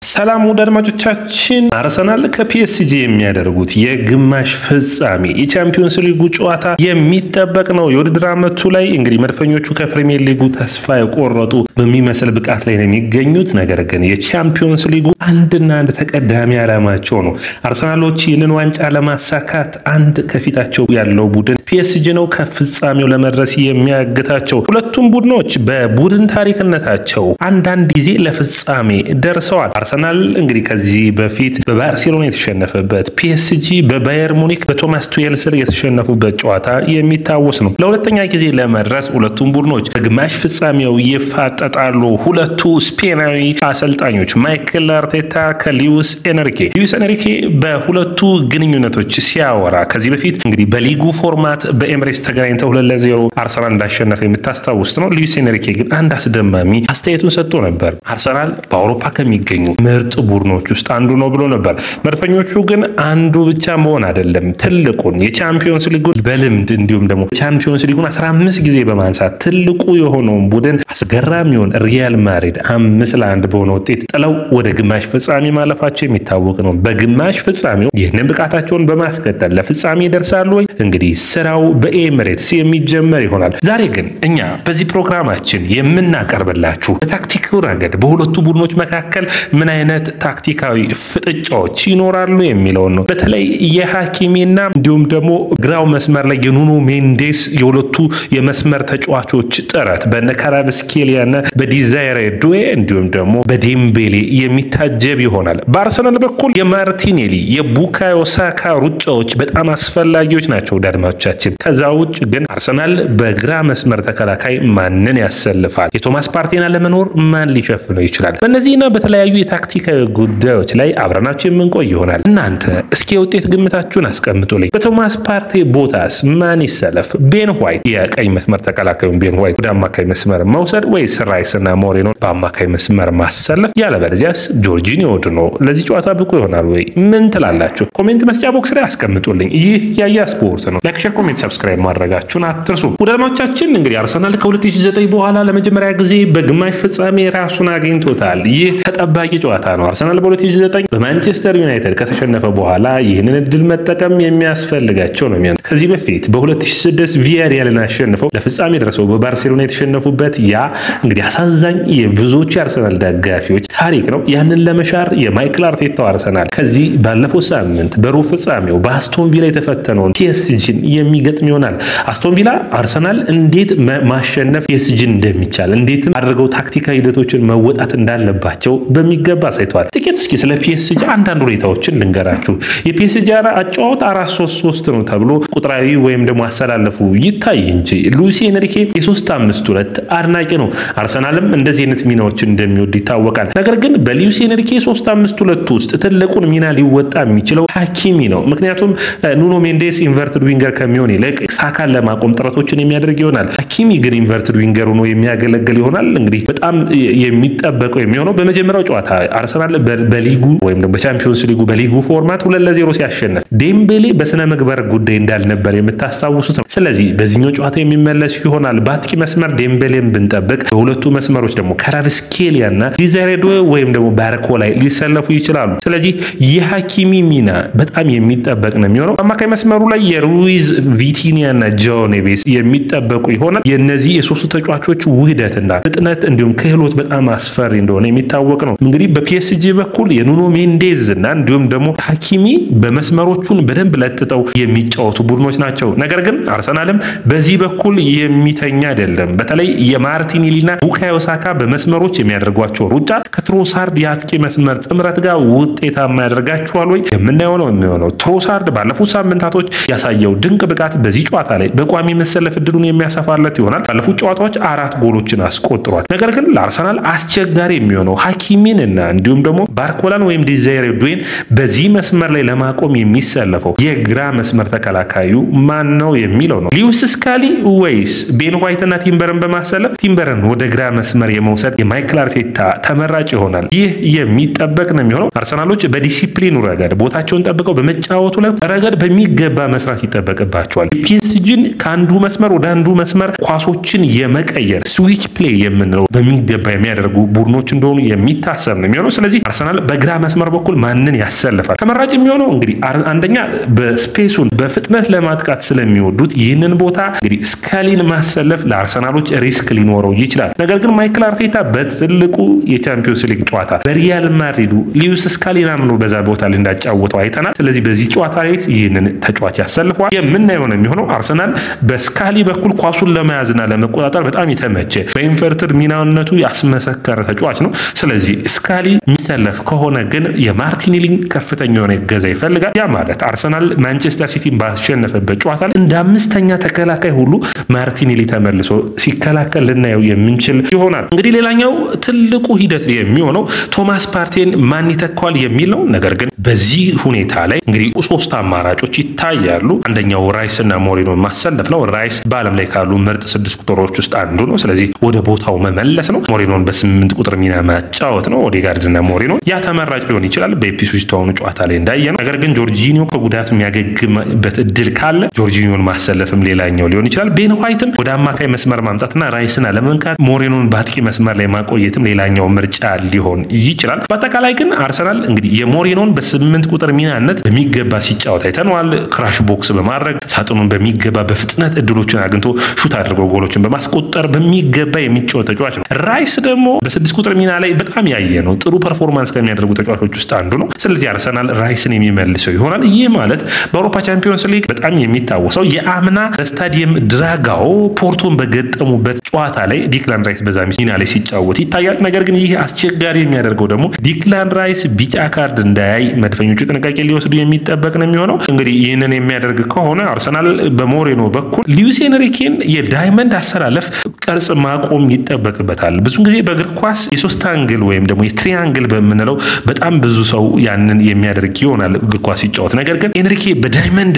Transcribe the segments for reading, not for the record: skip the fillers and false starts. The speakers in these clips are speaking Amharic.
ሰላም ውድ አድማጮቻችን አርሰናል ከፒኤስጂ የሚያደርጉት የግማሽ ፍጻሜ የቻምፒዮንስ ሊጉ ጨዋታ የሚጠበቅ ነው። የውድድር ዓመቱ ላይ እንግዲህ መድፈኞቹ ከፕሪሚየር ሊጉ ተስፋ የቆረጡ በሚመስል ብቃት ላይ ነው የሚገኙት። ነገር ግን የቻምፒዮንስ ሊጉ አንድና አንድ ተቀዳሚ ዓላማቸው ነው። አርሰናሎች ይህንን ዋንጫ ለማሳካት አንድ ከፊታቸው ያለው ቡድን ፒኤስጂ ነው ከፍጻሜው ለመድረስ የሚያግታቸው። ሁለቱም ቡድኖች በቡድን ታሪክነታቸው አንዳንድ ጊዜ ለፍጻሜ ደርሰዋል። አርሰናል እንግዲህ ከዚህ በፊት በባርሴሎና የተሸነፈበት፣ ፒኤስጂ በባየር ሙኒክ በቶማስ ቱሄል ስር የተሸነፉበት ጨዋታ የሚታወስ ነው። ለሁለተኛ ጊዜ ለመድረስ ሁለቱም ቡድኖች በግማሽ ፍጻሜው ይፋጠጣሉ። ሁለቱ ስፔናዊ አሰልጣኞች ማይክል አርቴታ ከሉዊስ ኤንሪኬ በሁለቱ ግንኙነቶች ሲያወራ ከዚህ በፊት እንግዲህ በሊጉ ፎርማት በኤምሬትስ ተገናኝተው 2-0 አርሰናል እንዳሸነፈ የምታስታውስ ነው። ሉዊስ ኤንሪኬ ግን አንድ አስደማሚ አስተያየቱን ሰጥቶ ነበር። አርሰናል በአውሮፓ ከሚገኙ ምርጥ ቡድኖች ውስጥ አንዱ ነው ብሎ ነበር። መድፈኞቹ ግን አንዱ ብቻ መሆን አይደለም፣ ትልቁን የቻምፒዮንስ ሊጉን በልምድ እንዲሁም ደግሞ ቻምፒዮንስ ሊጉን 15 ጊዜ በማንሳት ትልቁ የሆነውን ቡድን አስገራሚውን ሪያል ማድሪድ 5-1 በሆነ ውጤት ጥለው ወደ ግማሽ ፍጻሜ ማለፋቸው የሚታወቅ ነው። በግማሽ ፍጻሜው ይህንን ብቃታቸውን በማስቀጠል ለፍጻሜ ይደርሳሉ ወይ? እንግዲህ ስራው በኤምሬትስ የሚጀመር ይሆናል። ዛሬ ግን እኛ በዚህ ፕሮግራማችን የምናቀርብላችሁ በታክቲክ ረገድ በሁለቱ ቡድኖች መካከል ምን አይነት ታክቲካዊ ፍጥጫዎች ይኖራሉ የሚለውን ነው። በተለይ የሃኪሚና እንዲሁም ደግሞ ግራው መስመር ላይ የኑኖ ሜንዴስ የሁለቱ የመስመር ተጫዋቾች ጥረት በነካራቭስኬሊያና በዲዛይሬ ዱዌ እንዲሁም ደግሞ በዴምቤሌ የሚታጀብ ይሆናል። በአርሰናል በኩል የማርቲኔሊ የቡካዮ ሳካ ሩጫዎች በጣም አስፈላጊዎች ናቸው ዳድማቻችን። ከዛ ውጭ ግን አርሰናል በግራ መስመር ተከላካይ ማንን ያሰልፋል? የቶማስ ፓርቲና ለመኖር ማን ሊሸፍነው ይችላል? በእነዚህና በተለያዩ የታክቲካዊ ጉዳዮች ላይ አብረናችሁ የምንቆይ ይሆናል። እናንተ እስኪ የውጤት ግምታችሁን አስቀምጡልኝ። በቶማስ ፓርቴ ቦታስ ማን ይሰለፍ? ቤን ዋይት የቀኝ መስመር ተከላካዩን ቤን ዋይት ወደ አማካይ መስመር መውሰድ ወይስ ራይስና ሞሬኖ በአማካይ መስመር ማሰለፍ? ያለበለዚያስ ጆርጂኒዮ ኦዱኖ ለዚህ ጨዋታ ብቁ ይሆናል ወይ? ምን ትላላችሁ? ኮሜንት መስጫ ቦክስ ላይ አስቀምጡልኝ። ይህ ያያ ስፖርት ነው። ላይክ፣ ሼር፣ ኮሜንት፣ ሰብስክራይብ ማድረጋችሁን አትርሱ። ወዳጆቻችን እንግዲህ አርሰናል ከ2009 በኋላ ለመጀመሪያ ጊዜ በግማሽ ፍጻሜ ራሱን አግኝቶታል። ይህ ተጠባቂ ጨዋታ ነው። አርሰናል በ2009 በማንቸስተር ዩናይትድ ከተሸነፈ በኋላ ይህንን እድል መጠቀም የሚያስፈልጋቸው ነው የሚሆነው። ከዚህ በፊት በ2006 ቪያሪያልን አሸንፈው ለፍጻሜ ደርሰው በባርሴሎና የተሸነፉበት ያ እንግዲህ አሳዛኝ የብዙዎች የአርሰናል ደጋፊዎች ታሪክ ነው። ያንን ለመሻር የማይክል አርቴታው አርሰናል ከዚህ ባለፈው ሳምንት በሩብ ፍጻሜው በአስቶን ቪላ የተፈተነውን ፒኤስጂን የሚገጥም ይሆናል። አስቶን ቪላ አርሰናል እንዴት ማሸነፍ ፒኤስጂን እንደሚቻል እንዴትም አድርገው ታክቲካዊ ሂደቶችን መወጣት እንዳለባቸው በሚገባ ሳይቷል። ጥቂት እስኪ ስለ ፒኤስጂ አንዳንድ ሁኔታዎችን ልንገራችሁ። የፒኤስጂ አጨዋወት 4-3-3 ነው ተብሎ ቁጥራዊ ወይም ደግሞ አሰላለፉ ይታይ እንጂ ሉዊስ ኤንሪኬ የ3-5-2 አድናቂ ነው። አርሰናልም እንደዚህ አይነት ሚናዎችን እንደሚወድ ይታወቃል። ነገር ግን በሉዊስ ኤንሪኬ 3-5-2 ውስጥ ትልቁን ሚና ሊወጣ የሚችለው ሃኪሚ ነው። ምክንያቱም ኑኖ ሜንዴስ ኢንቨርትድ ዊንገር ከሚሆን ይልቅ ሳካን ለማቆም ጥረቶችን የሚያደርግ ይሆናል። ሃኪሚ ግን ኢንቨርትድ ዊንገር ሆኖ የሚያገለግል ይሆናል። እንግዲህ በጣም የሚጠበቀው የሚሆነው በመጀመሪያው ጨዋታ አርሰናል በሊጉ ወይም ደግሞ በቻምፒዮንስ ሊጉ በሊጉ ፎርማት 2-0 ሲያሸንፍ ዴምቤሌ በስነ ምግባር ጉዳይ እንዳልነበር የምታስታውሱት ነው። ስለዚህ በዚህኛው ጨዋታ የሚመለስ ይሆናል። በአጥቂ መስመር ዴምቤሌን ብንጠብቅ በሁለቱ መስመሮች ደግሞ ካራቭስኬሊያና ዲዛይሬ ዱዌ ወይም ደግሞ ባርኮ ላይ ሊሰለፉ ይችላሉ። ስለዚህ የሃኪሚ ሚና በጣም የሚጠበቅ ነው የሚሆነው። አማካይ መስመሩ ላይ የሩይዝ ቪቲኒያና ጆ ኔቬስ የሚጠበቁ ይሆናል። የነዚህ የሶስቱ ተጫዋቾች ውህደትና ፍጥነት እንዲሁም ክህሎት በጣም አስፈሪ እንደሆነ የሚታወቅ ነው። እንግዲህ በፒኤስጂ በኩል የኑኖ ሜንዴዝ እና እንዲሁም ደግሞ ሃኪሚ በመስመሮቹን በደንብ ለጥጠው የሚጫወቱ ቡድኖች ናቸው። ነገር ግን አርሰናልም በዚህ በኩል የሚተኛ አይደለም። በተለይ የማርቲኔሊና ቡካዮ ሳካ በመስመሮች የሚያደርጓቸው ሩጫ ከትሮሳርድ የአጥቂ መስመር ጥምረት ጋር ውጤታማ ያደርጋቸዋል ወይ? የምናየው ነው የሚሆነው። ትሮሳርድ ባለፉት ሳምንታቶች ያሳየው ድንቅ ብቃት በዚህ ጨዋታ ላይ በቋሚ መሰለፍ እድሉን የሚያሰፋለት ይሆናል። ባለፉት ጨዋታዎች 4 ጎሎችን አስቆጥሯል። ነገር ግን ለአርሰናል አስቸጋሪ የሚሆነው ሃኪሚን እና እንዲሁም ደግሞ ባርኮላን ወይም ዲዛይሬ ዱዌን በዚህ መስመር ላይ ለማቆም የሚሰለፈው የግራ መስመር ተከላካዩ ማን ነው የሚለው ነው። ሉዊስ ስካሊ ወይስ ቤን ዋይትና ቲምበርን በማሰለፍ ቲምበርን ወደ ግራ መስመር የመውሰድ የማይክል አርቴታ ተመራጭ ይሆናል። ይህ የሚጠበቅ ነው የሚሆነው። አርሰናሎች በዲሲፕሊኑ ረገድ ቦታቸውን ጠብቀው በመጫወቱ ላይ ረገድ በሚገባ መስራት ይጠበቅባቸዋል። ፒኤስጂን ከአንዱ መስመር ወደ አንዱ መስመር ኳሶችን የመቀየር ስዊች ፕሌይ የምንለው በሚገባ የሚያደርጉ ቡድኖች እንደሆኑ የሚታሰብ ነው። የሚሆነው። ስለዚህ አርሰናል በግራ መስመር በኩል ማንን ያሰልፋል? ተመራጭ የሚሆነው እንግዲህ አንደኛ በስፔሱን በፍጥነት ለማጥቃት ስለሚወዱት ይህንን ቦታ እንግዲህ ስካሊን ማሰለፍ ለአርሰናሎች ሪስክ ሊኖረው ይችላል። ነገር ግን ማይክል አርቴታ በትልቁ የቻምፒዮንስ ሊግ ጨዋታ በሪያል ማድሪዱ ሊዩስ ስካሊን አምኖ በዛ ቦታ ላይ እንዳጫወተው አይተናል። ስለዚህ በዚህ ጨዋታ ላይ ይህንን ተጫዋች ያሰልፈዋል። የምናየው ነው የሚሆነው። አርሰናል በስካሊ በኩል ኳሱን ለመያዝና ለመቆጣጠር በጣም የተመቸ በኢንቨርትድ ሚናነቱ ያስመሰከረ ተጫዋች ነው። ስለዚህ ስካሊ የሚሰለፍ ከሆነ ግን የማርቲኔሊን ከፍተኛ የሆነ እገዛ ይፈልጋል። ያ ማለት አርሰናል ማንቸስተር ሲቲን ባሸነፈበት ጨዋታ ላይ እንደ አምስተኛ ተከላካይ ሁሉ ማርቲኔሊ ተመልሶ ሲከላከል ልናየው የምንችል ይሆናል። እንግዲህ ሌላኛው ትልቁ ሂደት የሚሆነው ቶማስ ፓርቴን ማን ይተካዋል የሚል ነው። ነገር ግን በዚህ ሁኔታ ላይ እንግዲህ ሶስት አማራጮች ይታያሉ። አንደኛው ራይስ እና ሞሪኖን ማሰለፍ ነው። ራይስ በዓለም ላይ ካሉ ምርጥ 6 ቁጥሮች ውስጥ አንዱ ነው። ስለዚህ ወደ ቦታው መመለስ ነው። ሞሪኖን በ8 ቁጥር ሚና ማጫወት ነው። ኦዴጋርድ እና ሞሪኖ ያ ተመራጭ ሊሆን ይችላል በኢፕስዊች ታውን ጨዋታ ላይ እንዳየነው። ነገር ግን ጆርጂኒዮ ከጉዳት የሚያገግምበት እድል ካለ ጆርጂኒዮን ማሰለፍም ሌላኛው ሊሆን ይችላል። ቤን ዋይትም ወደ አማካይ መስመር ማምጣትና ራይስና ለመንካት ሞሪኖን በአጥቂ መስመር ላይ ማቆየትም ሌላኛው ምርጫ ሊሆን ይችላል። በአጠቃላይ ግን አርሰናል እንግዲህ የሞሪኖን በ8 ቁጥር ሚናነት በሚገባ ሲጫወት አይተነዋል። ክራሽ ቦክስ በማድረግ ሳጥኑን በሚገባ በፍጥነት እድሎችን አግኝቶ ሹት አድርጎ ጎሎችን በማስቆጠር በሚገባ የሚጫወት ተጫዋች ነው። ራይስ ደግሞ በ6 ቁጥር ሚና ላይ በጣም ያየ ነው። ጥሩ ፐርፎርማንስ ከሚያደርጉ ተጫዋቾች ውስጥ አንዱ ነው። ስለዚህ አርሰናል ራይስን የሚመልሰው ይሆናል። ይህ ማለት በአውሮፓ ቻምፒዮንስ ሊግ በጣም የሚታወሰው የአምና በስታዲየም ድራጋው ፖርቶን በገጠሙበት ጨዋታ ላይ ዲክላን ራይስ በዛ ሚና ላይ ሲጫወት ይታያል። ነገር ግን ይህ አስቸጋሪ የሚያደርገው ደግሞ ዲክላን ራይስ ቢጫ ካርድ እንዳያይ መድፈኞቹ ጥንቃቄ ሊወስዱ የሚጠበቅ ነው የሚሆነው። እንግዲህ ይህንን የሚያደርግ ከሆነ አርሰናል በሞሬኖ በኩል ሉዊስ ኤንሪኬን የዳይመንድ አሰላለፍ ቅርጽ ማቆም ይጠበቅበታል። ብዙ ጊዜ በእግር ኳስ የሶስት አንግል ወይም ደግሞ የትሪያንግል በምንለው በጣም ብዙ ሰው ያንን የሚያደርግ ይሆናል እግር ኳስ ሲጫወት። ነገር ግን ኤንሪኬ በዳይመንድ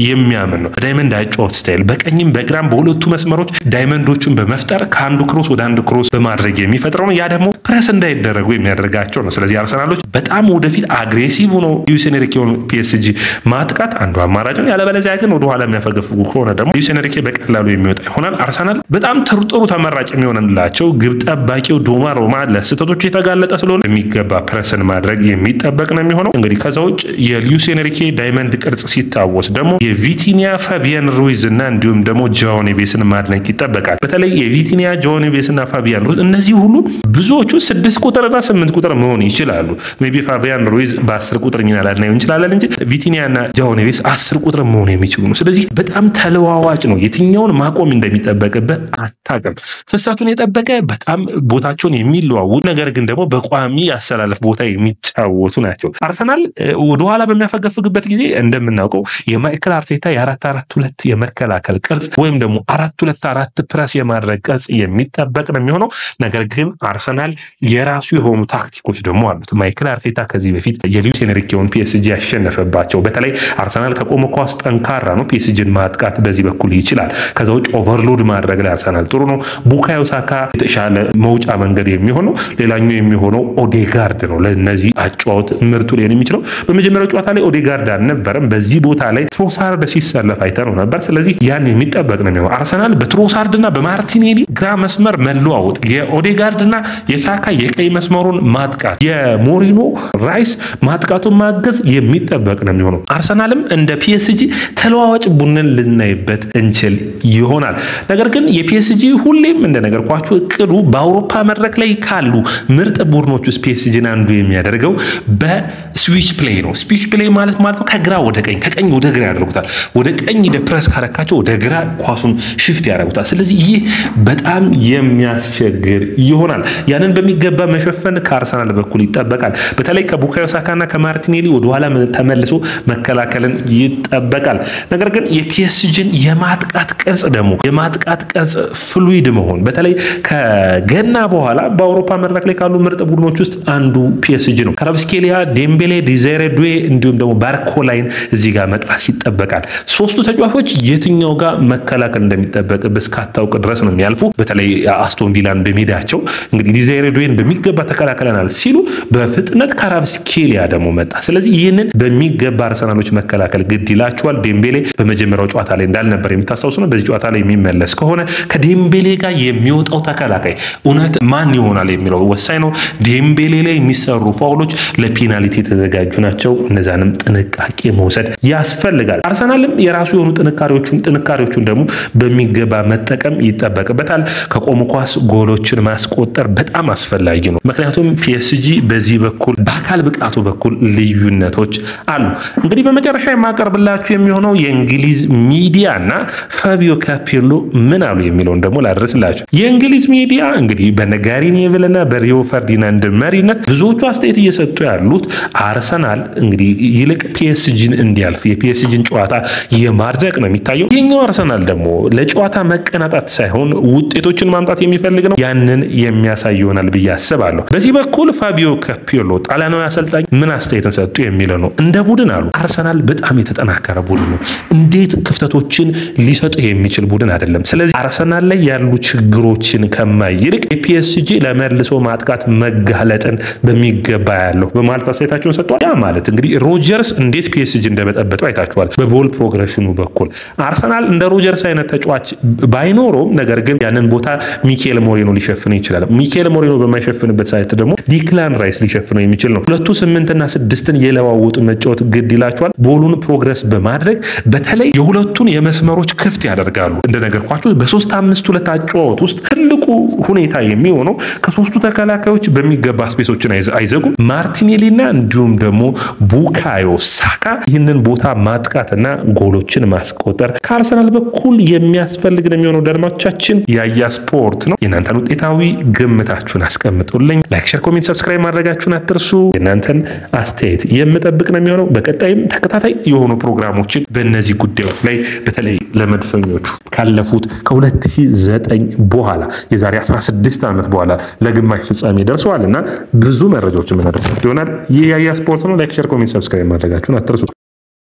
የሚያምን ነው። በዳይመንድ አጫወት ስታይል በቀኝም በግራም በሁለቱ መስመሮች ዳይመንዶቹን በመፍጠር ከአንዱ ክሮስ ወደ አንዱ ክሮስ በማድረግ የሚፈጥረው ነው። ያ ደግሞ ፕረስ እንዳይደረጉ የሚያደርጋቸው ነው። ስለዚህ አርሰናሎች በጣም ወደፊት አግሬሲቭ ሆኖ ሉዊስ ኤንሪኬውን ፒኤስጂ ማጥቃት አንዱ አማራጭ ነው። ያለበለዚያ ግን ወደ ኋላ የሚያፈገፍጉ ከሆነ ደግሞ ሉዊስ ኤንሪኬ በቀላሉ የሚወጣ ይሆናል። አርሰናል በጣም ጥሩ ተመራጭ የሚሆንላቸው ግብ ጠባቂው ዶናሩማ ለስህተቶች የተጋለጠ ስለሆነ የሚገባ ፕረስን ማድረግ የሚጠበቅ ነው የሚሆነው። እንግዲህ ከዛ ውጭ የሉዊስ ኤንሪኬ ዳይመንድ ቅርጽ ሲታወስ ደግሞ የቪቲኒያ ፋቢያን ሩይዝ እና እንዲሁም ደግሞ ጆao ኔቬስን ማድነቅ ይጠበቃል። በተለይ የቪቲኒያ ጆao ኔቬስ እና ፋቢያን ሩይዝ እነዚህ ሁሉ ብዙዎቹ 6 ቁጥርና 8 ቁጥር መሆን ይችላሉ። ሜቢ ፋቢያን ሩይዝ በ10 ቁጥር ሚና ላይ ነው እንችላለን እንጂ ቪቲኒያ እና ጆao ኔቬስ 10 ቁጥር መሆን የሚችሉ ነው። ስለዚህ በጣም ተለዋዋጭ ነው። የትኛውን ማቆም እንደሚጠበቅበት አታውቅም። ፍሰቱን የጠበቀ በጣም ቦታቸውን የሚለዋውጡ ነገር ግን ደግሞ በቋሚ ያሰላለፍ ቦታ የሚጫወቱ ናቸው። አርሰናል ወደኋላ በሚያፈገፍግበት ጊዜ እንደምናውቀው የማይክል አርቴታ የ4-4-2 የመከላከል ቅርጽ ወይም ደግሞ 4-2-4 ፕረስ የማድረግ ቅርጽ የሚጠበቅ ነው የሚሆነው። ነገር ግን አርሰናል የራሱ የሆኑ ታክቲኮች ደግሞ አሉት። ማይክል አርቴታ ከዚህ በፊት የሉዊስ ኤንሪኬውን ፒኤስጂ ያሸነፈባቸው በተለይ አርሰናል ከቆመ ኳስ ጠንካራ ነው። ፒኤስጂን ማጥቃት በዚህ በኩል ይችላል። ከዛ ውጭ ኦቨርሎድ ማድረግ ላይ አርሰናል ጥሩ ነው። ቡካዮ ሳካ የተሻለ መውጫ መንገድ የሚሆነው ሌላኛው የሚሆነው ኦዴጋርድ ነው። ለነዚህ አጫዋት ምርጡ ሊሆን የሚችለው በመጀመሪያው ጨዋታ ላይ ኦዴጋርድ አልነበረም። በዚህ ቦታ ላይ ትሮሳርድ ሲሰለፍ አይተነው ነበር። ስለዚህ ያን የሚጠበቅ ነው የሚሆነው። አርሰናል በትሮሳርድና በማርቲኔሊ ግራ መስመር መለዋወጥ፣ የኦዴጋርድና የሳካ የቀይ መስመሩን ማጥቃት፣ የሞሪኖ ራይስ ማጥቃቱን ማገዝ የሚጠበቅ ነው የሚሆነው። አርሰናልም እንደ ፒኤስጂ ተለዋዋጭ ቡድንን ልናይበት እንችል ይሆናል። ነገር ግን የፒኤስጂ ሁሌም እንደነገርኳችሁ እቅዱ በአውሮፓ መድረክ ላይ ካሉ ምርጥ ቡድኖች ውስጥ ፒኤስጂን አንዱ የሚያደርገው በስዊች ፕሌይ ነው። ስዊች ፕሌይ ማለት ነው ከግራ ወደ ቀኝ ከቀኝ ወደ ግራ ያደርጉታል። ወደ ቀኝ ፕረስ ካረካቸው ወደ ግራ ኳሱን ሽፍት ያደርጉታል። ስለዚህ ይህ በጣም የሚያስቸግር ይሆናል። ያንን በሚገባ መሸፈን ከአርሰናል በኩል ይጠበቃል። በተለይ ከቡካዮ ሳካና ከማርቲኔሊ ወደ ኋላ ተመልሶ መከላከልን ይጠበቃል። ነገር ግን የፒኤስጂን የማጥቃት ቅርጽ ደግሞ የማጥቃት ቅርጽ ፍሉይድ መሆን በተለይ ከገና በኋላ በአውሮፓ መድረክ ላይ ካሉ ምርጥ ቡድኖች ውስጥ አንዱ ፒኤስጂ ነው። ካራቭስኬሊያ፣ ዴምቤሌ፣ ዲዛይሬ ዱዌ እንዲሁም ደግሞ ባርኮላይን እዚህ ጋር መጥራት ይጠበቃል። ሶስቱ ተጫዋቾች የትኛው ጋር መከላከል እንደሚጠበቅበት እስካታውቅ ድረስ ነው የሚያልፉ። በተለይ አስቶን ቪላን በሜዳቸው እንግዲህ ዲዛይሬ ዱዌን በሚገባ ተከላከለናል ሲሉ በፍጥነት ካራቭስኬሊያ ደግሞ መጣ። ስለዚህ ይህንን በሚገባ አርሰናሎች መከላከል ግድ ይላቸዋል። ዴምቤሌ በመጀመሪያው ጨዋታ ላይ እንዳልነበር የምታስታውሱ ነው። በዚህ ጨዋታ ላይ የሚመለስ ከሆነ ከዴምቤሌ ከዴምቤሌ ጋር የሚወጣው ተከላካይ እውነት ማን ይሆናል የሚለው ወሳኝ ነው። ዴምቤሌ ላይ የሚሰሩ ፋውሎች ለፔናልቲ የተዘጋጁ ናቸው። እነዛንም ጥንቃቄ መውሰድ ያስፈልጋል። አርሰናልም የራሱ የሆኑ ጥንካሬዎቹን ደግሞ በሚገባ መጠቀም ይጠበቅበታል። ከቆሙ ኳስ ጎሎችን ማስቆጠር በጣም አስፈላጊ ነው። ምክንያቱም ፒኤስጂ በዚህ በኩል በአካል ብቃቱ በኩል ልዩነቶች አሉ። እንግዲህ በመጨረሻ የማቀርብላችሁ የሚሆነው የእንግሊዝ ሚዲያና ፋቢዮ ካፔሎ ምን አሉ የሚለውን ደግሞ ላድርስላችሁ። የእንግሊዝ ሚዲያ እንግዲህ በነጋሪ ኔቭልና በሪዮ ፈርዲናንድ መሪነት ብዙዎቹ አስተያየት እየሰጡ ያሉት አርሰናል እንግዲህ ይልቅ ፒኤስጂን እንዲያልፍ የፒኤስጂን ጨዋታ የማድረግ ነው የሚታየው። የኛው አርሰናል ደግሞ ለጨዋታ መቀናጣት ሳይሆን ውጤቶችን ማምጣት የሚፈልግ ነው። ያንን የሚያሳይ ይሆናል ብዬ አስባለሁ። በዚህ በኩል ፋቢዮ ካፔሎ ጣሊያናዊ አሰልጣኝ ምን አስተያየትን ሰጡ የሚለው ነው። እንደ ቡድን አሉ አርሰናል በጣም የተጠናከረ ቡድን ነው። እንዴት ክፍተቶችን ሊሰጡ የሚችል ቡድን አይደለም። ስለዚህ አርሰናል ላይ ያሉ ችግሮችን ከማይልቅ የፒኤስጂ ለመልሶ ማጥቃት መጋለጥን በሚገባ ያለው በማለት አስተያየታቸውን ሰጥቷል። ያ ማለት እንግዲህ ሮጀርስ እንዴት ፒኤስጂ እንደበጠበጠው አይታችኋል። በቦል ፕሮግሬሽኑ በኩል አርሰናል እንደ ሮጀርስ አይነት ተጫዋች ባይኖረውም ነገር ግን ያንን ቦታ ሚኬል ሞሪኖ ሊሸፍነው ይችላል። ሚኬል ሞሪኖ በማይሸፍንበት ሳይት ደግሞ ዲክላን ራይስ ሊሸፍነው የሚችል ነው። ሁለቱ 8 እና 6ን የለዋውጡ መጫወት ግድ ይላቸዋል። ቦሉን ፕሮግረስ በማድረግ በተለይ የሁለቱን የመስመሮች ክፍት ያደርጋሉ። እንደነገርኳችሁ በ3-5-2 አጫወት ውስጥ ትልቁ ሁኔታ የሚሆነው ከሶስቱ ተከላካዮች በሚገባ ስፔሶችን አይዘጉም። ማርቲኔሊና እንዲሁም ደግሞ ቡካዮ ሳካ ይህንን ቦታ ማጥቃትና ጎሎችን ማስቆጠር ከአርሰናል በኩል የሚያስፈልግ ነው የሚሆነው። ደርማቻችን ያያ ስፖርት ነው። የእናንተን ውጤታዊ ግምታችሁን አስቀምጡልኝ። ላይክ፣ ሼር፣ ኮሜንት፣ ሰብስክራይብ ማድረጋችሁን አትርሱ። የእናንተን አስተያየት የምጠብቅ ነው የሚሆነው። በቀጣይም ተከታታይ የሆኑ ፕሮግራሞችን በእነዚህ ጉዳዮች ላይ በተለይ ለመድፈኞቹ ካለፉት ከ2009 በኋላ የዛሬ 16 ዓመት በኋላ ለግማሽ ፍጻሜ ደርሰዋልና ብዙ መረጃዎችን መናደርሳችሁ ይሆናል። ይህ ያያ ስፖርት ነው። ላይክ፣ ሼር፣ ኮሜንት፣ ሰብስክራይብ ማድረጋችሁን አትርሱ።